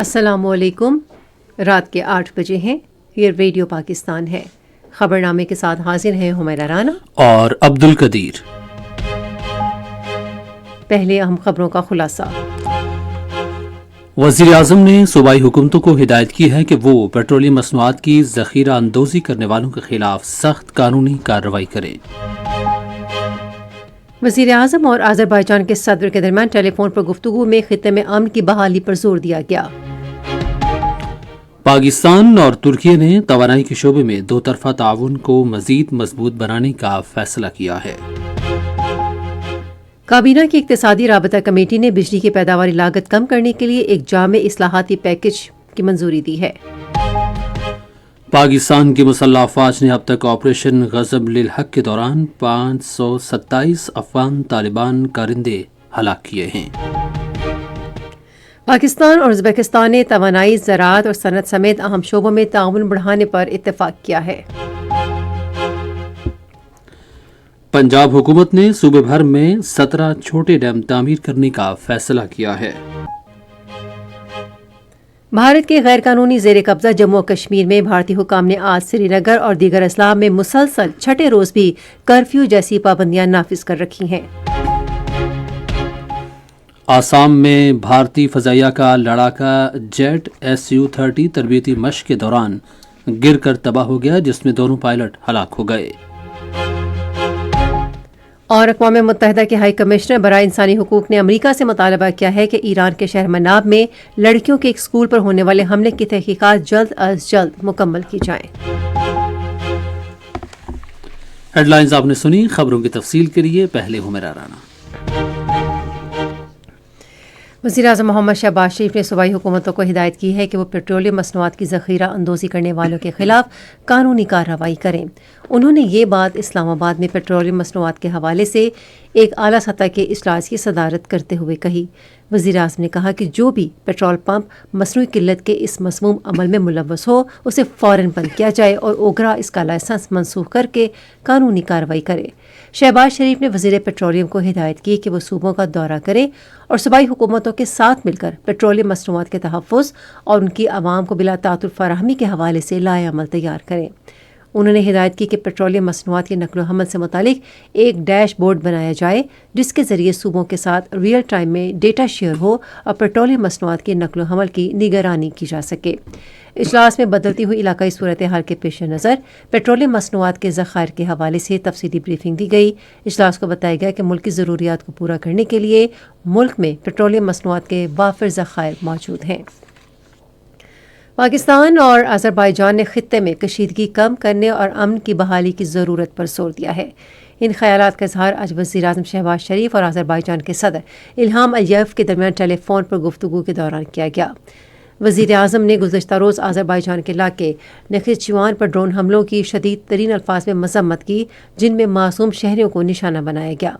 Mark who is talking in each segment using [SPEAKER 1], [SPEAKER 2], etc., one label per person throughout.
[SPEAKER 1] السلام علیکم۔ رات کے 8 بجے ہیں۔ یہ ریڈیو پاکستان ہے۔ خبرنامے کے ساتھ حاضر ہیں حمیرہ رانا
[SPEAKER 2] اور عبدالقدیر۔
[SPEAKER 1] پہلے اہم خبروں کا خلاصہ۔
[SPEAKER 2] وزیر اعظم نے صوبائی حکومتوں کو ہدایت کی ہے کہ وہ پیٹرولیم مصنوعات کی ذخیرہ اندوزی کرنے والوں کے خلاف سخت قانونی کارروائی کریں۔
[SPEAKER 1] وزیر اعظم اور آذربائیجان کے صدر کے درمیان ٹیلی فون پر گفتگو میں خطے میں امن کی بحالی پر زور دیا گیا۔
[SPEAKER 2] پاکستان اور ترکی نے توانائی کے شعبے میں دو طرفہ تعاون کو مزید مضبوط بنانے کا فیصلہ کیا ہے۔
[SPEAKER 1] کابینہ کی اقتصادی رابطہ کمیٹی نے بجلی کی پیداواری لاگت کم کرنے کے لیے ایک جامع اصلاحاتی پیکج کی منظوری دی ہے۔
[SPEAKER 2] پاکستان کی مسلح افواج نے اب تک آپریشن غضب للحق کے دوران 527 افغان طالبان کارندے ہلاک کیے ہیں۔
[SPEAKER 1] پاکستان اور ازبکستان نے توانائی، زراعت اور صنعت سمیت اہم شعبوں میں تعاون بڑھانے پر اتفاق کیا ہے۔
[SPEAKER 2] پنجاب حکومت نے صوبے بھر میں 17 چھوٹے ڈیم تعمیر کرنے کا فیصلہ کیا ہے۔
[SPEAKER 1] بھارت کے غیر قانونی زیر قبضہ جموں و کشمیر میں بھارتی حکام نے آج سری نگر اور دیگر اضلاع میں مسلسل چھٹے روز بھی کرفیو جیسی پابندیاں نافذ کر رکھی ہیں۔
[SPEAKER 2] آسام میں بھارتی فضائیہ کا لڑاکا جیٹ SU-30 تربیتی مشق کے دوران گر کر تباہ ہو گیا، جس میں دونوں پائلٹ ہلاک ہو گئے۔
[SPEAKER 1] اور اقوام متحدہ کے ہائی کمشنر برائے انسانی حقوق نے امریکہ سے مطالبہ کیا ہے کہ ایران کے شہر مناب میں لڑکیوں کے ایک اسکول پر ہونے والے حملے کی تحقیقات جلد از جلد مکمل کی جائیں۔
[SPEAKER 2] ہیڈ لائنز آپ نے سنی۔ خبروں کی تفصیل کے لیے پہلے حمیرہ رانا۔
[SPEAKER 1] وزیر اعظم محمد شہباز شریف نے صوبائی حکومتوں کو ہدایت کی ہے کہ وہ پیٹرولیم مصنوعات کی ذخیرہ اندوزی کرنے والوں کے خلاف قانونی کارروائی کریں۔ انہوں نے یہ بات اسلام آباد میں پیٹرولیم مصنوعات کے حوالے سے ایک اعلیٰ سطح کے اجلاس کی صدارت کرتے ہوئے کہی۔ وزیر اعظم نے کہا کہ جو بھی پیٹرول پمپ مصنوعی قلت کے اس مسموم عمل میں ملوث ہو اسے فوراً بند کیا جائے اور اوگرا اس کا لائسنس منسوخ کر کے قانونی کارروائی کرے۔ شہباز شریف نے وزیر پیٹرولیم کو ہدایت کی کہ وہ صوبوں کا دورہ کریں اور صوبائی حکومتوں کے ساتھ مل کر پیٹرولیم مصنوعات کے تحفظ اور ان کی عوام کو بلا تعطل فراہمی کے حوالے سے لائحہ عمل تیار کریں۔ انہوں نے ہدایت کی کہ پیٹرولیم مصنوعات کے نقل و حمل سے متعلق ایک ڈیش بورڈ بنایا جائے جس کے ذریعے صوبوں کے ساتھ ریئل ٹائم میں ڈیٹا شیئر ہو اور پیٹرولیم مصنوعات کے نقل و حمل کی نگرانی کی جا سکے۔ اجلاس میں بدلتی ہوئی علاقائی صورتحال کے پیش نظر پیٹرولیم مصنوعات کے ذخائر کے حوالے سے تفصیلی بریفنگ دی گئی۔ اجلاس کو بتایا گیا کہ ملک کی ضروریات کو پورا کرنے کے لیے ملک میں پیٹرولیم مصنوعات کے وافر ذخائر موجود ہیں۔ پاکستان اور آذربائیجان نے خطے میں کشیدگی کم کرنے اور امن کی بحالی کی ضرورت پر زور دیا ہے۔ ان خیالات کا اظہار آج وزیر اعظم شہباز شریف اور آذربائیجان کے صدر الہام علییف کے درمیان ٹیلی فون پر گفتگو کے دوران کیا گیا۔ وزیر اعظم نے گزشتہ روز آذربائیجان کے علاقے نخچیوان پر ڈرون حملوں کی شدید ترین الفاظ میں مذمت کی جن میں معصوم شہریوں کو نشانہ بنایا گیا۔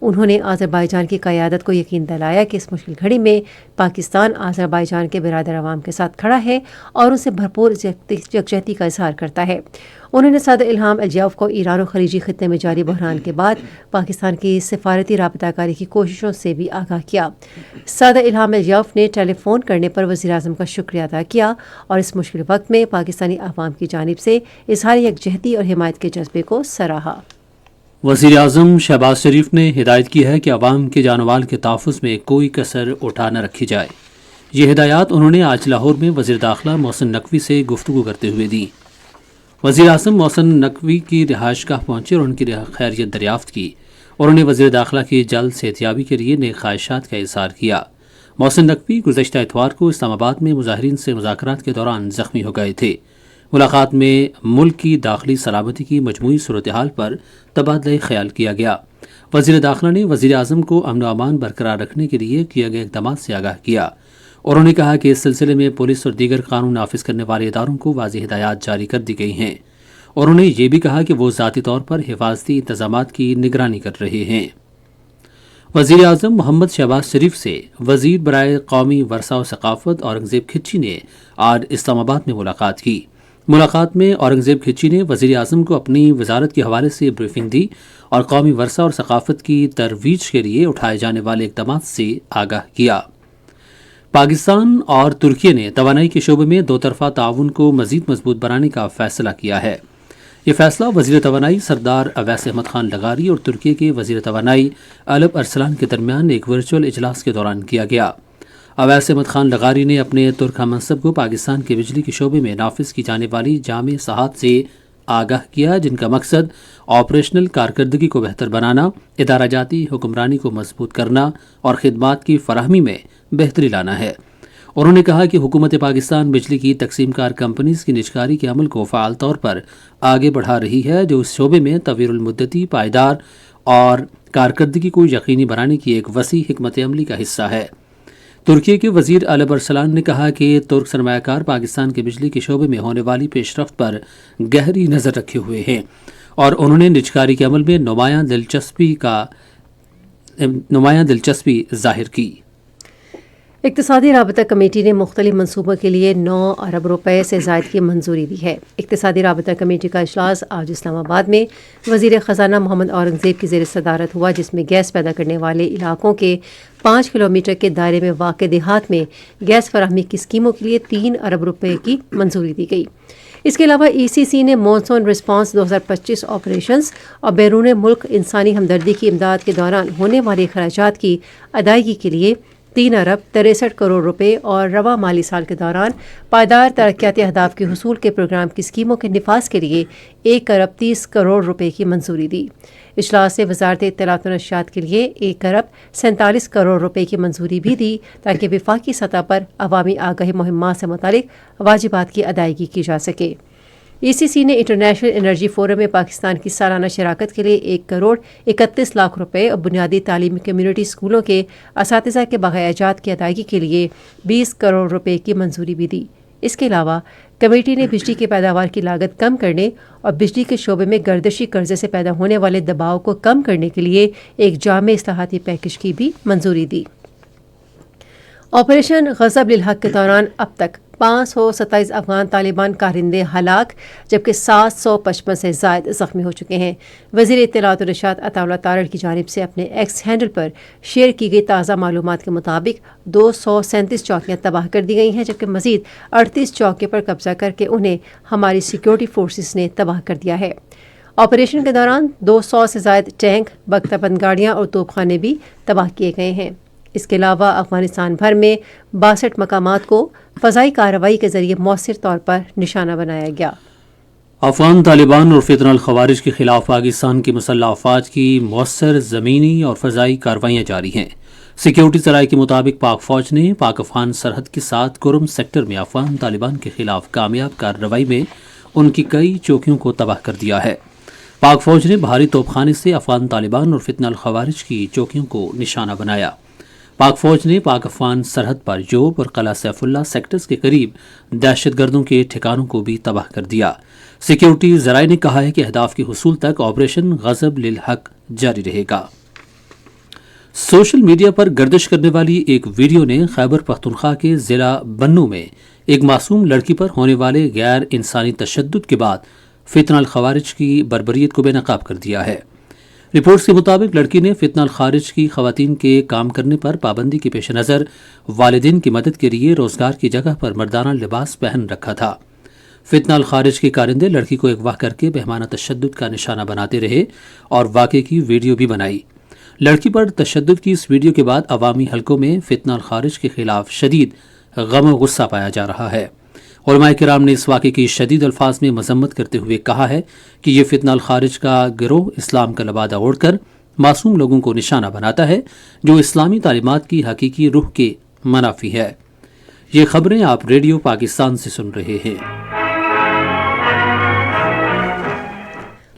[SPEAKER 1] انہوں نے آذربائیجان کی قیادت کو یقین دلایا کہ اس مشکل گھڑی میں پاکستان آذربائیجان کے برادر عوام کے ساتھ کھڑا ہے اور ان سے بھرپور یکجہتی کا اظہار کرتا ہے۔ انہوں نے صدر الہام علییف کو ایران و خلیجی خطے میں جاری بحران کے بعد پاکستان کی سفارتی رابطہ کاری کی کوششوں سے بھی آگاہ کیا۔ صدر الہام علییف نے ٹیلی فون کرنے پر وزیر اعظم کا شکریہ ادا کیا اور اس مشکل وقت میں پاکستانی عوام کی جانب سے اظہار یکجہتی اور حمایت کے جذبے کو سراہا۔
[SPEAKER 2] وزیر اعظم شہباز شریف نے ہدایت کی ہے کہ عوام کے جان و مال کے تحفظ میں کوئی کسر اٹھا نہ رکھی جائے۔ یہ ہدایات انہوں نے آج لاہور میں وزیر داخلہ محسن نقوی سے گفتگو کرتے ہوئے دی۔ وزیر اعظم محسن نقوی کی رہائش گاہ پہنچے اور ان کی خیریت دریافت کی اور انہیں وزیر داخلہ کی جلد صحتیابی کے لیے نیک خواہشات کا اظہار کیا۔ محسن نقوی گزشتہ اتوار کو اسلام آباد میں مظاہرین سے مذاکرات کے دوران زخمی ہو گئے تھے۔ ملاقات میں ملک کی داخلی سلامتی کی مجموعی صورتحال پر تبادلہ خیال کیا گیا۔ وزیر داخلہ نے وزیر اعظم کو امن و امان برقرار رکھنے کے لیے کیے گئے اقدامات سے آگاہ کیا اور انہوں نے کہا کہ اس سلسلے میں پولیس اور دیگر قانون نافذ کرنے والے اداروں کو واضح ہدایات جاری کر دی گئی ہیں اور انہوں نے یہ بھی کہا کہ وہ ذاتی طور پر حفاظتی انتظامات کی نگرانی کر رہے ہیں۔ وزیر اعظم محمد شہباز شریف سے وزیر برائے قومی ورثہ و ثقافت اورنگزیب کھچی نے آج اسلام آباد میں ملاقات کی۔ ملاقات میں اورنگزیب کھچی نے وزیر اعظم کو اپنی وزارت کے حوالے سے بریفنگ دی اور قومی ورثہ اور ثقافت کی ترویج کے لیے اٹھائے جانے والے اقدامات سے آگاہ کیا۔ پاکستان اور ترکی نے توانائی کے شعبے میں دو طرفہ تعاون کو مزید مضبوط بنانے کا فیصلہ کیا ہے۔ یہ فیصلہ وزیر توانائی سردار اویس احمد خان لغاری اور ترکی کے وزیر توانائی الپ ارسلان کے درمیان ایک ورچوئل اجلاس کے دوران کیا گیا۔ اویس احمد خان لغاری نے اپنے ترک ہم منصب کو پاکستان کے بجلی کے شعبے میں نافذ کی جانے والی جامع اصلاحات سے آگاہ کیا، جن کا مقصد آپریشنل کارکردگی کو بہتر بنانا، ادارہ جاتی حکمرانی کو مضبوط کرنا اور خدمات کی فراہمی میں بہتری لانا ہے۔ انہوں نے کہا کہ حکومت پاکستان بجلی کی تقسیم کار کمپنیز کی نجکاری کے عمل کو فعال طور پر آگے بڑھا رہی ہے، جو اس شعبے میں طویل المدتی، پائیدار اور کارکردگی کو یقینی بنانے کی ایک وسیع حکمت عملی کا حصہ ہے۔ ترکی کے وزیر الپ ارسلان نے کہا کہ ترک سرمایہ کار پاکستان کے بجلی کے شعبے میں ہونے والی پیش رفت پر گہری نظر رکھے ہوئے ہیں اور انہوں نے نجکاری کے عمل میں نمایاں دلچسپی ظاہر کی۔
[SPEAKER 1] اقتصادی رابطہ کمیٹی نے مختلف منصوبوں کے لیے 9 ارب روپے سے زائد کی منظوری دی ہے۔ اقتصادی رابطہ کمیٹی کا اجلاس آج اسلام آباد میں وزیر خزانہ محمد اورنگزیب کی زیر صدارت ہوا، جس میں گیس پیدا کرنے والے علاقوں کے 5 کلومیٹر کے دائرے میں واقع دیہات میں گیس فراہمی کی اسکیموں کے لیے 3 ارب روپے کی منظوری دی گئی۔ اس کے علاوہ ای سی سی نے مونسون رسپانس 2025 آپریشنز اور بیرون ملک انسانی ہمدردی کی امداد کے دوران ہونے والے اخراجات کی ادائیگی کے لیے 3 ارب 63 کروڑ روپے اور رواں مالی سال کے دوران پائیدار ترقیاتی اہداف کے حصول کے پروگرام کی اسکیموں کے نفاذ کے لیے 1 ارب 30 کروڑ روپے کی منظوری دی۔ اجلاس سے وزارت اطلاعات و نشریات کے لیے 1 ارب 47 کروڑ روپے کی منظوری بھی دی، تاکہ وفاقی سطح پر عوامی آگاہی مہمات سے متعلق واجبات کی ادائیگی کی جا سکے۔ ای سی سی نے انٹرنیشنل انرجی فورم میں پاکستان کی سالانہ شراکت کے لیے 1 کروڑ 31 لاکھ روپے اور بنیادی تعلیمی کمیونٹی اسکولوں کے اساتذہ کے بقایا جات کی ادائیگی کے لیے 20 کروڑ روپے کی منظوری بھی دی۔ اس کے علاوہ کمیٹی نے بجلی کی پیداوار کی لاگت کم کرنے اور بجلی کے شعبے میں گردشی قرضے سے پیدا ہونے والے دباؤ کو کم کرنے کے لیے ایک جامع اصلاحاتی پیکج کی بھی منظوری دی۔ آپریشن غضب للحق کے دوران اب تک 527 افغان طالبان کارندے ہلاک، جبکہ 755 سے زائد زخمی ہو چکے ہیں۔ وزیر اطلاعات و نشریات عطا اللہ تارڑ کی جانب سے اپنے ایکس ہینڈل پر شیئر کی گئی تازہ معلومات کے مطابق 237 چوکیاں تباہ کر دی گئی ہیں، جبکہ مزید 38 چوکیوں پر قبضہ کر کے انہیں ہماری سیکیورٹی فورسز نے تباہ کر دیا ہے۔ آپریشن کے دوران 200 سے زائد ٹینک، بختہ بند گاڑیاں اور توپ خانے بھی تباہ کیے گئے ہیں۔ اس کے علاوہ افغانستان بھر میں 62 مقامات کو فضائی کارروائی کے ذریعے مؤثر طور پر نشانہ بنایا گیا۔
[SPEAKER 2] افغان طالبان اور فتنہ الخوارج کے خلاف پاکستان کی مسلح افواج کی مؤثر زمینی اور فضائی کارروائیاں جاری ہیں۔ سیکیورٹی ذرائع کے مطابق پاک فوج نے پاک افغان سرحد کے ساتھ کرم سیکٹر میں افغان طالبان کے خلاف کامیاب کارروائی میں ان کی کئی چوکیوں کو تباہ کر دیا ہے۔ پاک فوج نے بھاری توپ خانے سے افغان طالبان اور فتنہ الخوارج کی چوکیوں کو نشانہ بنایا۔ پاک فوج نے پاک افغان سرحد پر جوب اور قلعہ سیف اللہ سیکٹرز کے قریب دہشت گردوں کے ٹھکانوں کو بھی تباہ کر دیا۔ سیکیورٹی ذرائع نے کہا ہے کہ اہداف کے حصول تک آپریشن غضب للحق جاری رہے گا۔ سوشل میڈیا پر گردش کرنے والی ایک ویڈیو نے خیبر پختونخوا کے ضلع بنوں میں ایک معصوم لڑکی پر ہونے والے غیر انسانی تشدد کے بعد فتنہ الخوارج کی بربریت کو بے نقاب کر دیا ہے۔ رپورٹس کے مطابق لڑکی نے فتنہ الخارج کی خواتین کے کام کرنے پر پابندی کے پیش نظر والدین کی مدد کے لیے روزگار کی جگہ پر مردانہ لباس پہن رکھا تھا۔ فتنہ الخارج کے کارندے لڑکی کو اغوا کر کے بہیمانہ تشدد کا نشانہ بناتے رہے اور واقعے کی ویڈیو بھی بنائی۔ لڑکی پر تشدد کی اس ویڈیو کے بعد عوامی حلقوں میں فتنہ الخارج کے خلاف شدید غم و غصہ پایا جا رہا ہے۔ علماء کرام نے اس واقعے کی شدید الفاظ میں مذمت کرتے ہوئے کہا ہے کہ یہ فتنہ الخارج کا گروہ اسلام کا لبادہ اوڑھ کر معصوم لوگوں کو نشانہ بناتا ہے، جو اسلامی تعلیمات کی حقیقی روح کے منافی ہے۔ یہ خبریں آپ ریڈیو پاکستان سے سن رہے ہیں۔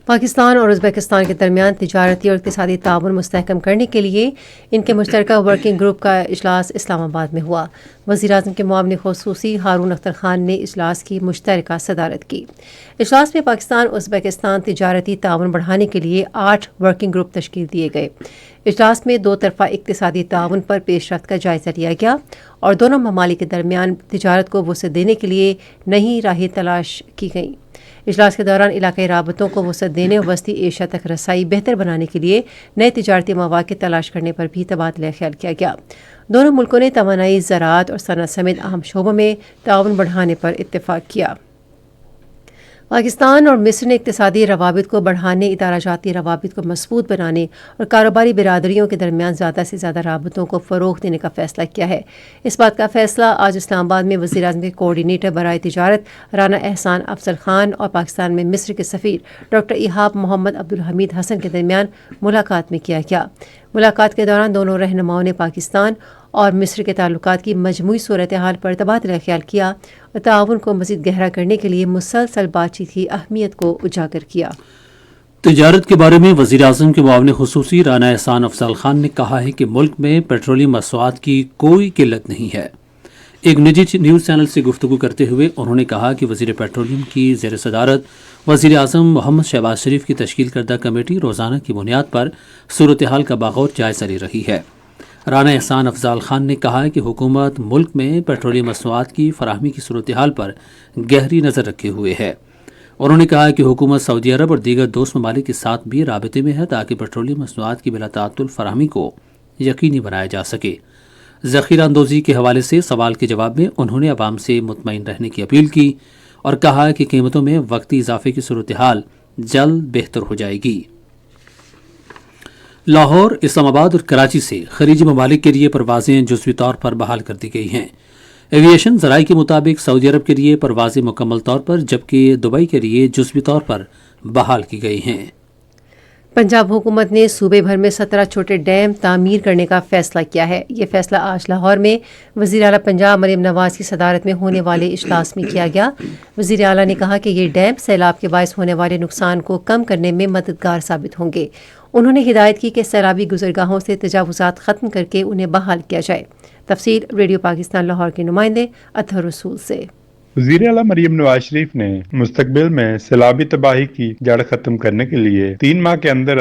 [SPEAKER 1] پاکستان اور ازبکستان کے درمیان تجارتی اور اقتصادی تعاون مستحکم کرنے کے لیے ان کے مشترکہ ورکنگ گروپ کا اجلاس اسلام آباد میں ہوا۔ وزیراعظم کے معاون خصوصی ہارون اختر خان نے اجلاس کی مشترکہ صدارت کی۔ اجلاس میں پاکستان اور ازبکستان تجارتی تعاون بڑھانے کے لیے 8 ورکنگ گروپ تشکیل دیے گئے۔ اجلاس میں 2 طرفہ اقتصادی تعاون پر پیش رفت کا جائزہ لیا گیا اور دونوں ممالک کے درمیان تجارت کو وسعت دینے کے لیے نئی راہیں تلاش کی گئیں۔ اجلاس کے دوران علاقائی رابطوں کو وسعت دینے اور وسطی ایشیا تک رسائی بہتر بنانے کے لیے نئے تجارتی مواقع تلاش کرنے پر بھی تبادلہ خیال کیا گیا۔ دونوں ملکوں نے توانائی، زراعت اور صنعت سمیت اہم شعبوں میں تعاون بڑھانے پر اتفاق کیا۔ پاکستان اور مصر نے اقتصادی روابط کو بڑھانے، ادارہ جاتی روابط کو مضبوط بنانے اور کاروباری برادریوں کے درمیان زیادہ سے زیادہ رابطوں کو فروغ دینے کا فیصلہ کیا ہے۔ اس بات کا فیصلہ آج اسلام آباد میں وزیر اعظم کے کوآرڈینیٹر برائے تجارت رانا احسان افضل خان اور پاکستان میں مصر کے سفیر ڈاکٹر ایہاب محمد عبدالحمید حسن کے درمیان ملاقات میں کیا گیا۔ ملاقات کے دوران دونوں رہنماؤں نے پاکستان اور مصر کے تعلقات کی مجموعی صورتحال پر تبادلہ خیال کیا اور تعاون کو مزید گہرا کرنے کے لیے مسلسل بات چیت کی اہمیت کو اجاگر کیا۔
[SPEAKER 2] تجارت کے بارے میں وزیر اعظم کے معاون خصوصی رانا احسان افضل خان نے کہا ہے کہ ملک میں پیٹرولیم مصنوعات کی کوئی قلت نہیں ہے۔ ایک نجی نیوز چینل سے گفتگو کرتے ہوئے انہوں نے کہا کہ وزیر پیٹرولیم کی زیر صدارت وزیر اعظم محمد شہباز شریف کی تشکیل کردہ کمیٹی روزانہ کی بنیاد پر صورتحال کا بغور جائزہ لے رہی ہے۔ رانا احسان افضل خان نے کہا کہ حکومت ملک میں پیٹرولیم مصنوعات کی فراہمی کی صورتحال پر گہری نظر رکھے ہوئے ہے۔ انہوں نے کہا کہ حکومت سعودی عرب اور دیگر دوست ممالک کے ساتھ بھی رابطے میں ہے تاکہ پیٹرولیم مصنوعات کی بلا تعطل فراہمی کو یقینی بنایا جا سکے۔ ذخیرہ اندوزی کے حوالے سے سوال کے جواب میں انہوں نے عوام سے مطمئن رہنے کی اپیل کی اور کہا کہ قیمتوں میں وقتی اضافے کی صورتحال جلد بہتر ہو جائے گی۔ لاہور، اسلام آباد اور کراچی سے خلیجی ممالک کے لیے پروازیں جزوی طور پر بحال کر دی گئی ہیں۔ ایویشن ذرائع کے مطابق سعودی عرب کے لیے پروازیں مکمل طور پر جبکہ دبئی کے لیے جزوی طور پر بحال کی گئی ہیں۔
[SPEAKER 1] پنجاب حکومت نے صوبے بھر میں 17 چھوٹے ڈیم تعمیر کرنے کا فیصلہ کیا ہے۔ یہ فیصلہ آج لاہور میں وزیر اعلیٰ پنجاب مریم نواز کی صدارت میں ہونے والے اجلاس میں کیا گیا۔ وزیر اعلیٰ نے کہا کہ یہ ڈیم سیلاب کے باعث ہونے والے نقصان کو کم کرنے میں مددگار ثابت ہوں گے۔ انہوں نے ہدایت کی کہ سیلابی گزرگاہوں سے تجاوزات ختم کر کے انہیں بحال کیا جائے۔ تفصیل ریڈیو پاکستان لاہور کے نمائندے اطہر رسول سے۔
[SPEAKER 3] وزیر اعلیٰ مریم نواز شریف نے مستقبل میں سیلابی تباہی کی جڑ ختم کرنے کے لیے 3 ماہ کے اندر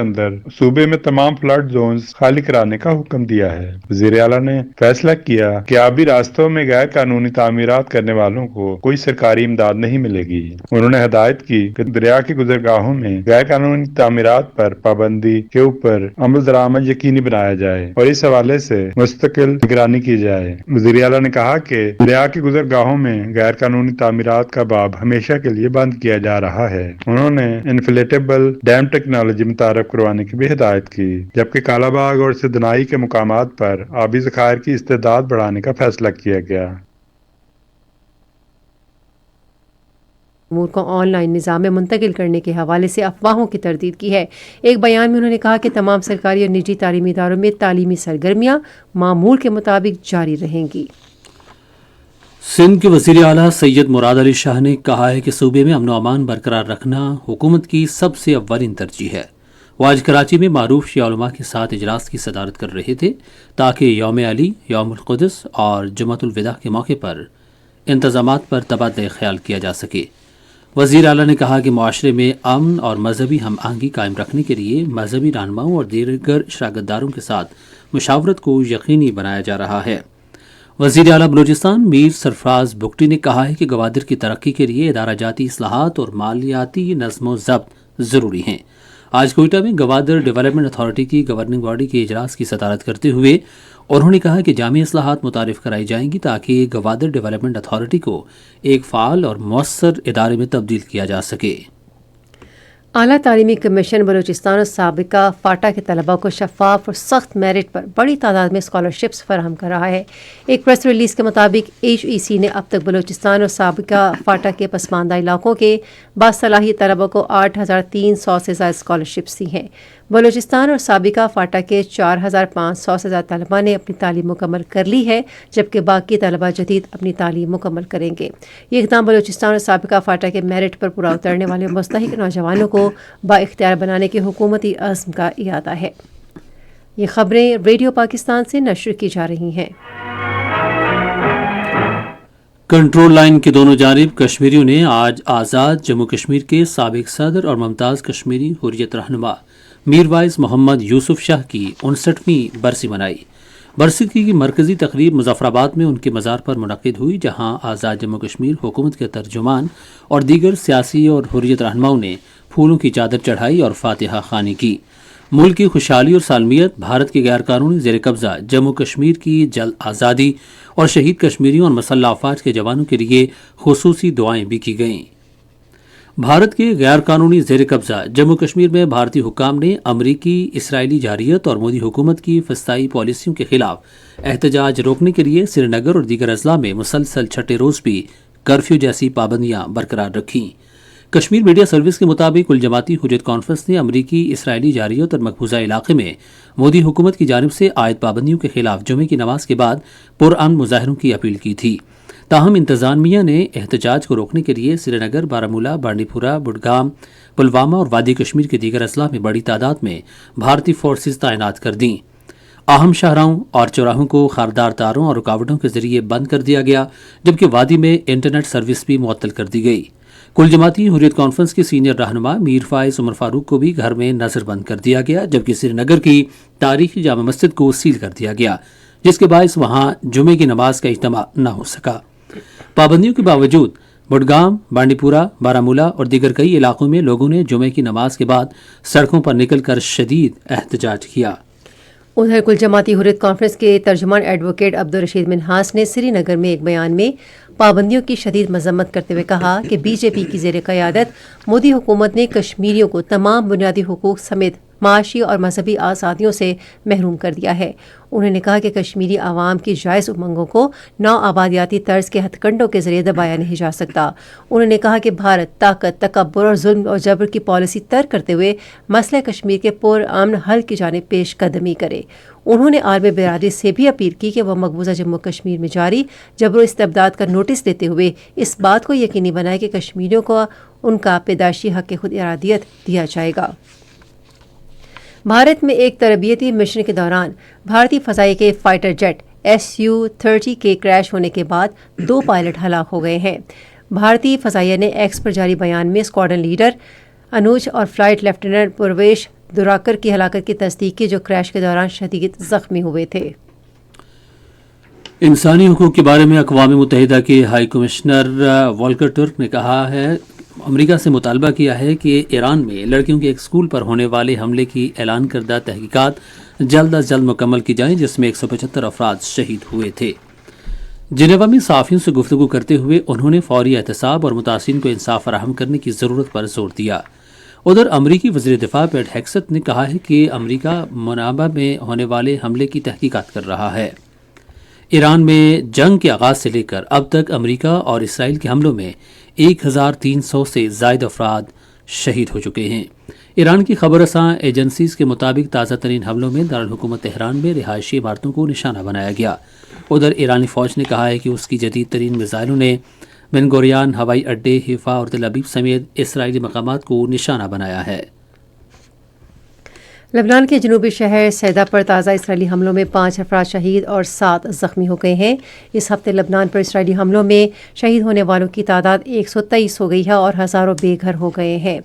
[SPEAKER 3] صوبے میں تمام فلڈ زونز خالی کرانے کا حکم دیا ہے۔ وزیر اعلیٰ نے فیصلہ کیا کہ آبی راستوں میں غیر قانونی تعمیرات کرنے والوں کو کوئی سرکاری امداد نہیں ملے گی۔ انہوں نے ہدایت کی کہ دریا کی گزرگاہوں میں غیر قانونی تعمیرات پر پابندی کے اوپر عمل درآمد یقینی بنایا جائے اور اس حوالے سے مستقل نگرانی کی جائے۔ وزیر اعلیٰ نے کہا کہ دریا کی گزرگاہوں میں غیر قانونی تعمیرات کا باب ہمیشہ کے لیے بند کیا جا رہا ہے۔ انہوں نے انفلیٹیبل ڈیم ٹیکنالوجی متعارف کروانے کی بھی ہدایت کی، جبکہ کالا باغ اور سدنائی کے مقامات پر آبی ذخائر کی استعداد بڑھانے کا فیصلہ کیا گیا۔
[SPEAKER 1] امور کو آن لائن نظام میں منتقل کرنے کے حوالے سے افواہوں کی تردید کی ہے۔ ایک بیان میں انہوں نے کہا کہ تمام سرکاری اور نجی تعلیمی اداروں میں تعلیمی سرگرمیاں معمول کے مطابق جاری رہیں گی۔
[SPEAKER 2] سندھ کے وزیر اعلیٰ سید مراد علی شاہ نے کہا ہے کہ صوبے میں امن و امان برقرار رکھنا حکومت کی سب سے اولین ترجیح ہے۔ وہ آج کراچی میں معروف شیعہ علماء کے ساتھ اجلاس کی صدارت کر رہے تھے تاکہ یوم علی، یوم القدس اور جمعۃ الوداع کے موقع پر انتظامات پر تبادلہ خیال کیا جا سکے۔ وزیر اعلیٰ نے کہا کہ معاشرے میں امن اور مذہبی ہم آہنگی قائم رکھنے کے لیے مذہبی رہنماؤں اور دیگر شراکت داروں کے ساتھ مشاورت کو یقینی بنایا جا رہا ہے۔ وزیر اعلیٰ بلوچستان میر سرفراز بگٹی نے کہا ہے کہ گوادر کی ترقی کے لیے ادارہ جاتی اصلاحات اور مالیاتی نظم و ضبط ضروری ہیں۔ آج کوئٹہ میں گوادر ڈیولپمنٹ اتھارٹی کی گورننگ باڈی کے اجلاس کی صدارت کرتے ہوئے انہوں نے کہا کہ جامع اصلاحات متعارف کرائی جائیں گی تاکہ گوادر ڈیولپمنٹ اتھارٹی کو ایک فعال اور مؤثر ادارے میں تبدیل کیا جا سکے۔
[SPEAKER 1] اعلیٰ تعلیمی کمیشن بلوچستان اور سابقہ فاٹا کے طلباء کو شفاف اور سخت میرٹ پر بڑی تعداد میں اسکالرشپس فراہم کر رہا ہے۔ ایک پریس ریلیز کے مطابق HEC نے اب تک بلوچستان اور سابقہ فاٹا کے پسماندہ علاقوں کے باصلاحیت طلباء کو 8,300 سے زائد اسکالرشپس دی ہیں۔ بلوچستان اور سابقہ فاٹا کے 4,500 سے زیادہ طلباء نے اپنی تعلیم مکمل کر لی ہے، جبکہ باقی طلباء جدید اپنی تعلیم مکمل کریں گے۔ یہ اقدام بلوچستان اور سابقہ فاٹا کے میرٹ پر پورا اترنے والے مستحق نوجوانوں کو بااختیار بنانے کے حکومتی عزم کا اعادہ ہے۔ یہ خبریں ریڈیو پاکستان سے نشر کی جا رہی ہیں۔
[SPEAKER 2] کنٹرول لائن کی دونوں جانب کشمیریوں نے آج آزاد جموں کشمیر کے سابق صدر اور ممتاز کشمیری حریت رہنما میر وائز محمد یوسف شاہ کی 59ویں برسی منائی۔ برصغیر کی مرکزی تقریب مظفرآباد میں ان کے مزار پر منعقد ہوئی، جہاں آزاد جموں کشمیر حکومت کے ترجمان اور دیگر سیاسی اور حریت رہنماؤں نے پھولوں کی چادر چڑھائی اور فاتحہ خوانی کی۔ ملک کی خوشحالی اور سالمیت، بھارت کے غیر قانونی زیر قبضہ جموں کشمیر کی جلد آزادی اور شہید کشمیریوں اور مسلح افواج کے جوانوں کے لیے خصوصی دعائیں بھی کی گئیں۔ بھارت کے غیر قانونی زیر قبضہ جموں کشمیر میں بھارتی حکام نے امریکی اسرائیلی جارحیت اور مودی حکومت کی فسطائی پالیسیوں کے خلاف احتجاج روکنے کے لیے سری نگر اور دیگر اضلاع میں مسلسل چھٹے روز بھی کرفیو جیسی پابندیاں برقرار رکھیں۔ کشمیر میڈیا سروس کے مطابق کل جماعتی حریت کانفرنس نے امریکی اسرائیلی جارحیت اور مقبوضہ علاقے میں مودی حکومت کی جانب سے عائد پابندیوں کے خلاف جمعے کی نماز کے بعد پرامن مظاہروں کی اپیل کی تھی۔ تاہم انتظامیہ نے احتجاج کو روکنے کے لیے سری نگر، بارامولہ، بانڈی پورہ، بڈگام، پلوامہ اور وادی کشمیر کے دیگر اضلاع میں بڑی تعداد میں بھارتی فورسز تعینات کر دیں۔ اہم شاہراہوں اور چوراہوں کو خاردار تاروں اور رکاوٹوں کے ذریعے بند کر دیا گیا، جبکہ وادی میں انٹرنیٹ سروس بھی معطل کر دی گئی۔ کل جماعتی حریت کانفرنس کے سینئر رہنما میر فائز عمر فاروق کو بھی گھر میں نظر بند کر دیا گیا، جبکہ سری نگر کی تاریخی جامع مسجد کو سیل کر دیا گیا، جس کے باعث وہاں جمعے کی نماز کا اجتماع نہ ہو سکا۔ پابندیوں کے باوجود بڈگام، بانڈی پورہ، بارامولہ اور دیگر کئی علاقوں میں لوگوں نے جمعے کی نماز کے بعد سڑکوں پر نکل کر شدید احتجاج کیا۔
[SPEAKER 1] ادھر کل جماعتی حریت کانفرنس کے ترجمان ایڈوکیٹ عبدالرشید منہاس نے سری نگر میں ایک بیان میں پابندیوں کی شدید مذمت کرتے ہوئے کہا کہ بی جے پی کی زیر قیادت مودی حکومت نے کشمیریوں کو تمام بنیادی حقوق سمیت معاشی اور مذہبی آزادیوں سے محروم کر دیا ہے۔ انہوں نے کہا کہ کشمیری عوام کی جائز امنگوں کو نو آبادیاتی طرز کے ہتھ کنڈوں کے ذریعے دبایا نہیں جا سکتا۔ انہوں نے کہا کہ بھارت طاقت، تکبر اور ظلم اور جبر کی پالیسی ترک کرتے ہوئے مسئلہ کشمیر کے پرامن حل کی جانب پیش قدمی کرے۔ انہوں نے عالمی برادری سے بھی اپیل کی کہ وہ مقبوضہ جموں کشمیر میں جاری جبر و استبداد کا نوٹس لیتے ہوئے اس بات کو یقینی بنائے کہ کشمیریوں کو ان کا پیدائشی حق خود ارادیت دیا جائے گا۔ بھارت میں ایک تربیتی مشن کے دوران بھارتی فضائیہ کے فائٹر جیٹ SU-30 کے کریش ہونے کے بعد 2 پائلٹ ہلاک ہو گئے ہیں۔ بھارتی فضائیہ نے ایکس پر جاری بیان میں اسکواڈرن لیڈر انوج اور فلائٹ لیفٹیننٹ پرویش دوراکر کی ہلاکت کی تصدیق کی، جو کریش کے دوران شدید زخمی ہوئے تھے۔
[SPEAKER 2] انسانی حقوق کے بارے میں اقوام متحدہ کے ہائی کمشنر والکر ٹرک نے کہا ہے، امریکہ سے مطالبہ کیا ہے کہ ایران میں لڑکیوں کے ایک اسکول پر ہونے والے حملے کی اعلان کردہ تحقیقات جلد از جلد مکمل کی جائیں، جس میں 175 افراد شہید ہوئے تھے۔ جنیوا میں صحافیوں سے گفتگو کرتے ہوئے انہوں نے فوری احتساب اور متاثرین کو انصاف فراہم کرنے کی ضرورت پر زور دیا۔ ادھر امریکی وزیر دفاع پیٹ ہیگسٹ نے کہا ہے کہ امریکہ منابع میں ہونے والے حملے کی تحقیقات کر رہا ہے۔ ایران میں جنگ کے آغاز سے لے کر اب تک امریکہ اور اسرائیل کے حملوں میں 1300 سے زائد افراد شہید ہو چکے ہیں۔ ایران کی خبر رساں ایجنسیز کے مطابق تازہ ترین حملوں میں دارالحکومت تہران میں رہائشی عمارتوں کو نشانہ بنایا گیا۔ ادھر ایرانی فوج نے کہا ہے کہ اس کی جدید ترین میزائلوں نے بن گوریان ہوائی اڈے، حیفا اور تل ابیب سمیت اسرائیلی مقامات کو نشانہ بنایا ہے۔
[SPEAKER 1] لبنان کے جنوبی شہر سیدا پر تازہ اسرائیلی حملوں میں 5 افراد شہید اور 7 زخمی ہو گئے ہیں۔ اس ہفتے لبنان پر اسرائیلی حملوں میں شہید ہونے والوں کی تعداد 123 ہو گئی ہے اور ہزاروں بے گھر ہو گئے ہیں۔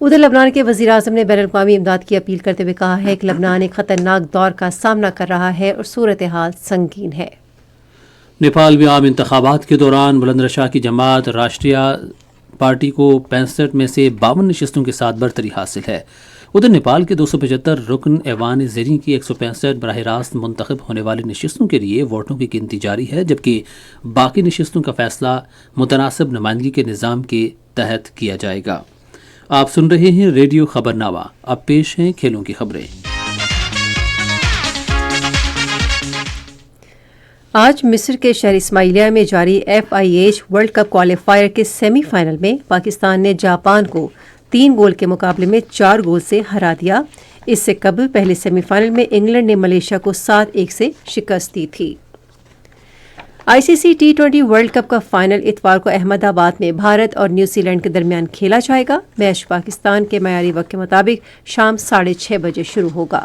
[SPEAKER 1] ادھر لبنان کے وزیر اعظم نے بین الاقوامی امداد کی اپیل کرتے ہوئے کہا ہے کہ لبنان ایک خطرناک دور کا سامنا کر رہا ہے اور صورتحال سنگین ہے۔
[SPEAKER 2] نیپال میں عام انتخابات کے دوران بلند رشاہ کی جماعت راشٹریہ پارٹی کو 65 میں سے 52 نشستوں کے ساتھ برتری حاصل ہے۔ ادھر نیپال کے 275 رکن ایوان زیریں کی 165 براہ راست منتخب ہونے والی نشستوں کے لیے ووٹوں کی گنتی جاری ہے، جبکہ باقی نشستوں کا فیصلہ متناسب نمائندگی کے نظام کے تحت کیا جائے گا۔ آپ سن رہے ہیں ریڈیو خبرنامہ۔ اب پیش ہیں کھیلوں کی خبریں۔
[SPEAKER 1] آج مصر کے شہر اسماعیلیہ میں جاری FIH ورلڈ کپ کوالیفائر کے سیمی فائنل میں پاکستان نے جاپان کو 3 گول کے مقابلے میں 4 گول سے ہرا دیا۔ اس سے قبل پہلے سیمی فائنل میں انگلینڈ نے ملیشیا کو 7-1 سے شکست دی تھی۔ ICC T20 ورلڈ کپ کا فائنل اتوار کو احمد آباد میں بھارت اور نیوزی لینڈ کے درمیان کھیلا جائے گا۔ میچ پاکستان کے معیاری وقت کے مطابق شام 6:30 بجے شروع ہوگا۔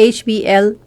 [SPEAKER 1] HBL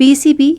[SPEAKER 1] PCB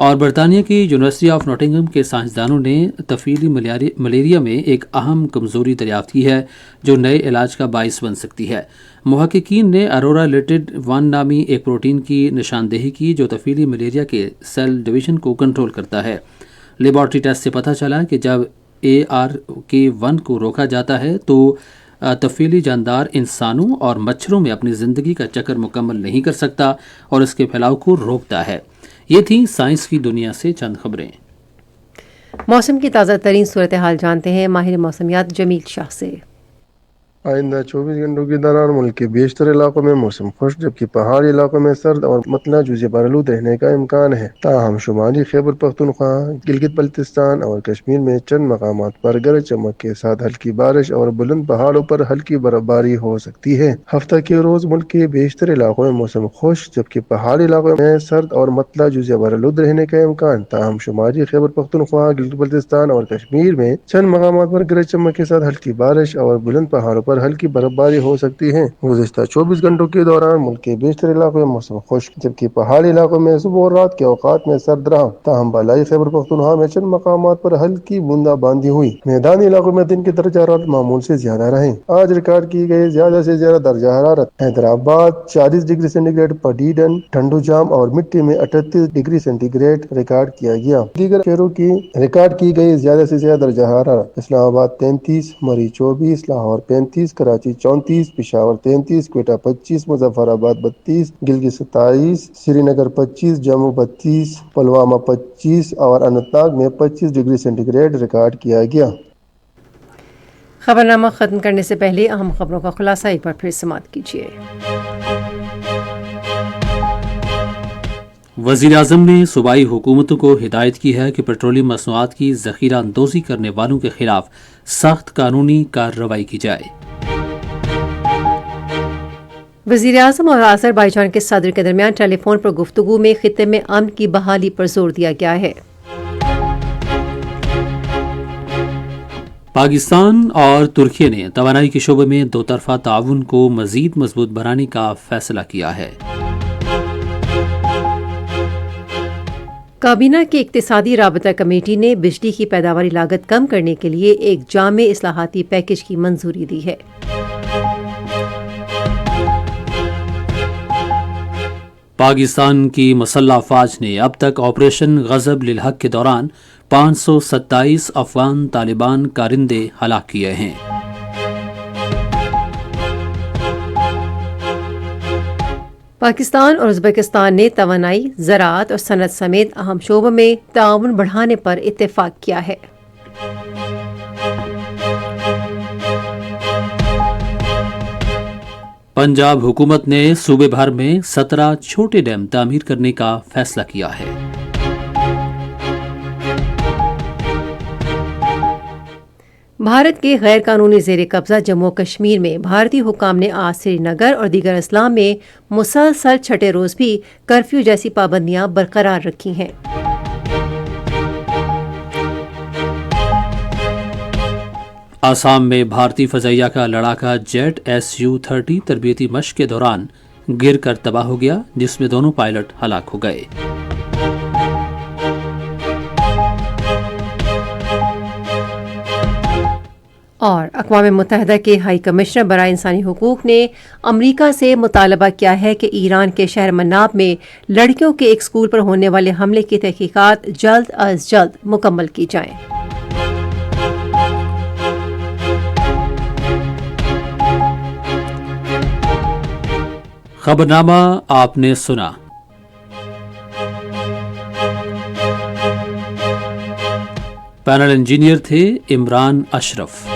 [SPEAKER 2] اور برطانیہ کی یونیورسٹی آف نوٹنگہم کے سائنسدانوں نے طفیلی ملیریا میں ایک اہم کمزوری دریافت کی ہے جو نئے علاج کا باعث بن سکتی ہے۔ محققین نے ارورا لیٹڈ 1 نامی ایک پروٹین کی نشاندہی کی جو طفیلی ملیریا کے سیل ڈویژن کو کنٹرول کرتا ہے۔ لیبارٹری ٹیسٹ سے پتہ چلا کہ جب ARK1 کو روکا جاتا ہے تو طفیلی جاندار انسانوں اور مچھروں میں اپنی زندگی کا چکر مکمل نہیں کر سکتا اور اس کے پھیلاؤ کو روکتا ہے۔ یہ تھی سائنس کی دنیا سے چند خبریں۔
[SPEAKER 1] موسم کی تازہ ترین صورتحال جانتے ہیں ماہر موسمیات جمیل شاہ سے۔
[SPEAKER 4] آئندہ 24 گھنٹوں کے دوران ملک کے بیشتر علاقوں میں موسم خشک جبکہ پہاڑی علاقوں میں سرد اور مطلع جزیہ بارآلود رہنے کا امکان ہے، تاہم شمالی خیبر پختونخوا، گلگت بلتستان اور کشمیر میں چند مقامات پر گرج چمک کے ساتھ ہلکی بارش اور بلند پہاڑوں پر ہلکی برف باری ہو سکتی ہے۔ ہفتہ کے روز ملک کے بیشتر علاقوں میں موسم خشک جبکہ پہاڑی علاقوں میں سرد اور مطلع جزیہ بارآلود رہنے کا امکان، تاہم شمالی خیبر پختونخوا، گلگت بلتستان اور کشمیر میں چند مقامات پر گرج چمک کے ساتھ ہلکی بارش اور بلند پہاڑوں پر ہلکی برف باری ہو سکتی ہے۔ گزشتہ 24 گھنٹوں کے دوران ملک کے بیشتر علاقوں میں موسم خشک جبکہ پہاڑی علاقوں میں صبح اور رات کے اوقات میں سرد رہا، تاہم بالائی خیبر پختونخوا میں چند مقامات پر ہلکی بوندا باندی ہوئی۔ میدانی علاقوں میں دن کے درجہ حرارت معمول سے زیادہ رہے۔ آج ریکارڈ کی گئی زیادہ سے زیادہ درجہ حرارت حیدرآباد 40 ڈگری سینٹی گریڈ، پٹیڈن، ٹھنڈو جام اور مٹی میں 38 ڈگری سینٹی گریڈ ریکارڈ کیا گیا۔ دیگر شہروں کی ریکارڈ کی گئی زیادہ سے زیادہ درجہ حرارت اسلام آباد 33، مری 24، لاہور 35، کراچی 34، پشاور 33، کوئٹہ 25، مظفر آباد 32، گلگت 27، سری نگر 25، جموں 32، پلوامہ 25 اور اننت ناگ میں 25 ڈگری سینٹی گریڈ ریکارڈ کیا گیا۔
[SPEAKER 1] خبرنامہ ختم کرنے سے پہلے اہم خبروں کا خلاصہ ایک بار پھر سماعت کیجیے۔
[SPEAKER 2] وزیر اعظم نے صوبائی حکومتوں کو ہدایت کی ہے کہ پیٹرولیم مصنوعات کی ذخیرہ اندوزی کرنے والوں کے خلاف سخت قانونی کارروائی کی جائے۔
[SPEAKER 1] وزیر اعظم اور آذربائیجان کے صدر کے درمیان ٹیلی فون پر گفتگو میں خطے میں امن کی بحالی پر زور دیا گیا ہے۔
[SPEAKER 2] پاکستان اور ترکی نے توانائی کے شعبے میں دو طرفہ تعاون کو مزید مضبوط بنانے کا فیصلہ کیا ہے۔
[SPEAKER 1] کابینہ کی اقتصادی رابطہ کمیٹی نے بجلی کی پیداواری لاگت کم کرنے کے لیے ایک جامع اصلاحاتی پیکج کی منظوری دی ہے۔
[SPEAKER 2] پاکستان کی مسلح افواج نے اب تک آپریشن غضب للحق کے دوران 527 افغان طالبان کارندے ہلاک کیے ہیں۔
[SPEAKER 1] پاکستان اور ازبکستان نے توانائی، زراعت اور صنعت سمیت اہم شعبوں میں تعاون بڑھانے پر اتفاق کیا ہے۔
[SPEAKER 2] پنجاب حکومت نے صوبے بھر میں 17 چھوٹے ڈیم تعمیر کرنے کا فیصلہ کیا ہے۔
[SPEAKER 1] بھارت کے غیر قانونی زیر قبضہ جموں و کشمیر میں بھارتی حکام نے آج سری نگر اور دیگر اضلاع میں مسلسل چھٹے روز بھی کرفیو جیسی پابندیاں برقرار رکھی ہیں۔
[SPEAKER 2] آسام میں بھارتی فضائیہ کا لڑاکا جیٹ SU-30 تربیتی مشق کے دوران گر کر تباہ ہو گیا جس میں دونوں پائلٹ ہلاک ہو گئے۔
[SPEAKER 1] اور اقوام متحدہ کے ہائی کمشنر برائے انسانی حقوق نے امریکہ سے مطالبہ کیا ہے کہ ایران کے شہر مناب میں لڑکیوں کے ایک اسکول پر ہونے والے حملے کی تحقیقات جلد از جلد مکمل کی جائیں۔
[SPEAKER 2] خبرنامہ آپ نے سنا۔ پینل انجینئر تھے عمران اشرف۔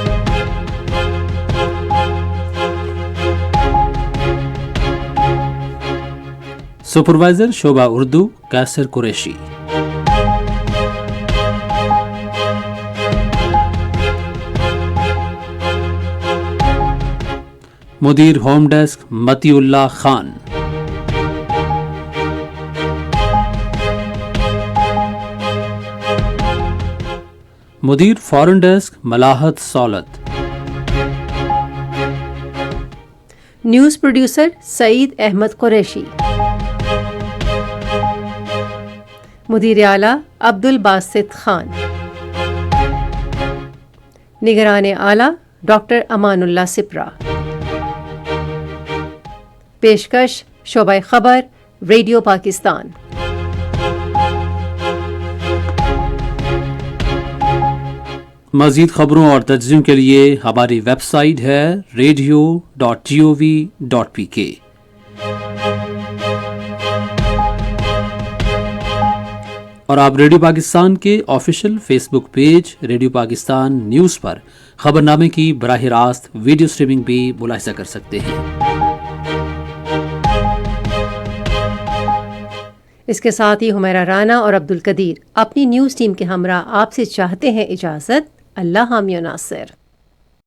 [SPEAKER 2] سپروائزر شعبہ اردو قیصر قریشی۔ مدیر home desk Matiullah Khan. مدیر foreign desk Malahat Saulat.
[SPEAKER 1] News producer Saeed Ahmed Qureshi. مدیر اعلیٰ عبدالباسط خان، نگران اعلیٰ ڈاکٹر امان اللہ سپرا، پیشکش شعبہ خبر ریڈیو پاکستان۔
[SPEAKER 2] مزید خبروں اور تجزیوں کے لیے ہماری ویب سائٹ ہے radio.gov.pk۔ اور آپ ریڈیو پاکستان کے آفیشیل فیس بک پیج ریڈیو پاکستان نیوز پر خبرنامے کی براہ راست ویڈیو سٹریمنگ بھی ملاحظہ کر سکتے ہیں۔
[SPEAKER 1] اس کے ساتھ ہی حمیرہ رانا اور عبد القدیر اپنی نیوز ٹیم کے ہمراہ آپ سے چاہتے ہیں اجازت۔ اللہ حامی و ناصر۔